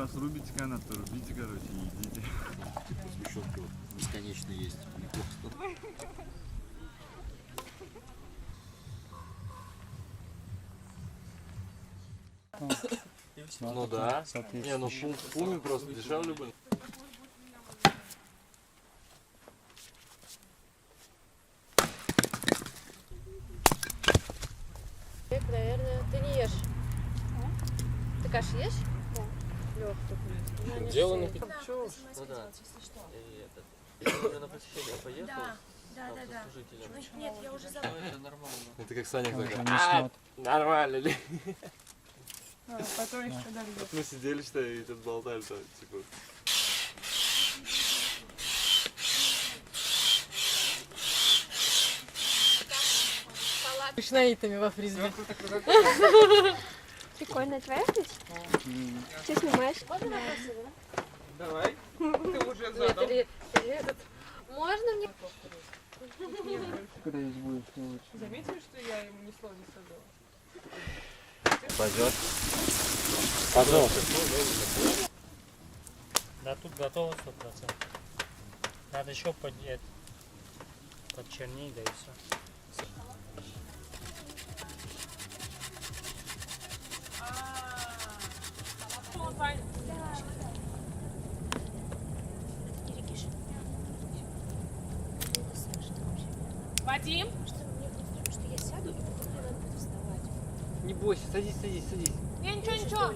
Когда срубите канат, то рубите, короче, и идите. Типа сгущенки вот бесконечно есть. Неплохо. Ну да. Не, ну пуми просто дешевле были. Наверное, ты не ешь. Ты кашу ешь? Да. Лёг такой. Дело на пяти. Ну да. И уже на посещение поехал. Да. Служителем. Нет, я уже забыла. Это нормально. Это как Саня Уже такой. не снят. Нормально ли? Потом еще дольют. Мы сидели, что и тут болтали, то типа. Шнаитами во фризбе. Прикольно, твоя здесь? Что снимаешь? Давай. Ты уже Нет, или этот. Можно мне? Когда здесь будет лучше. Заметили, что я ему ни слова не сказала? Пойдет. Пожалуйста. Да, тут готово 100%. Надо еще подчернить, да и все. Вадим? Что я сяду, и потом мне надо будет вставать. Не бойся, садись. Я Ничего.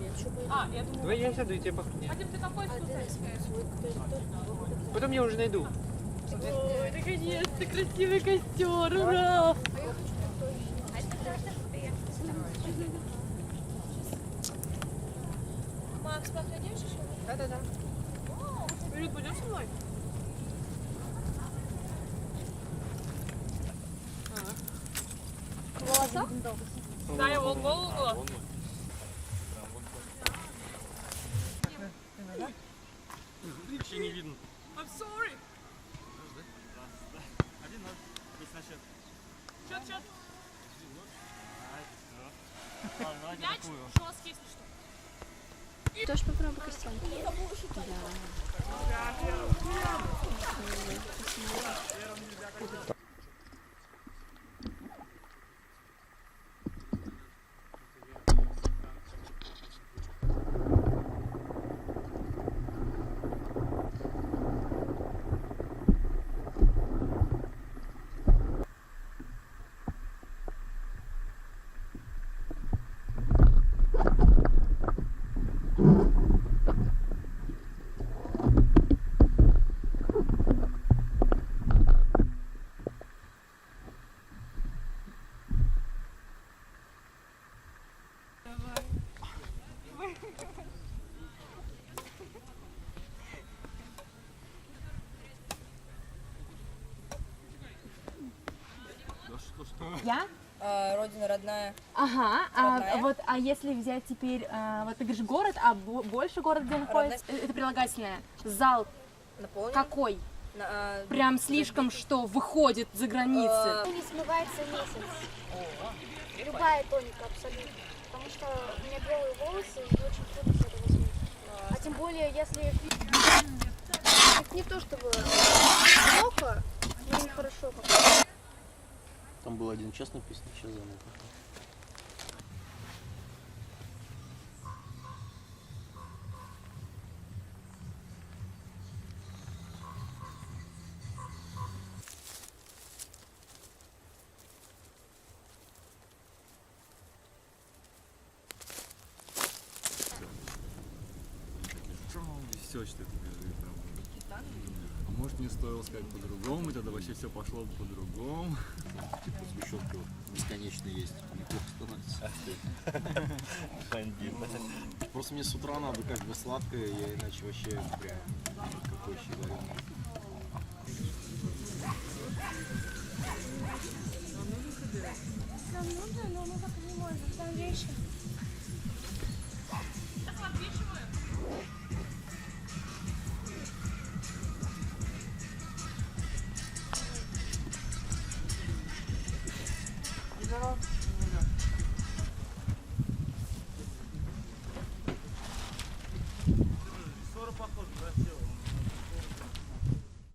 Я думаю, Давай я сяду и тебе похуй. Вадим, ты какой А ты свой кто-то. Потом я уже найду. Ой, наконец-то красивый костер, ура! Макс, пойдешь еще? Да. Юрий, пойдем со мной? Волоса? Да, я вон голову. Вообще не видно. I'm sorry. Один ноль. Есть на счет. Счет. Ладно, давайте Мяч такую. жесткий, если что. Тоже попробуй костюм. Я? Родина родная. Ага, Родная. а если взять теперь, вот ты говоришь город, а больше город, где находится? Это прилагательное. Зал Наполнен. какой? На, Прям слишком, что выходит за границы. Не смывается месяц. Любая тоника абсолютно. Потому что у меня белые волосы и очень трудно с этого смыть. А тем более, если... Это не то чтобы плохо, но и хорошо как-то. Там был один час написано, сейчас заново. Все, что это там. А может мне стоило сказать по-другому, и тогда вообще все пошло бы по-другому. Типа сгущенки вот бесконечно есть. Неплохо становится. Бандит. Просто мне с утра надо как бы сладкое, я иначе вообще прям какой щеголь. Нам нужно, но мы пока не можем. Там вещи. Здорово.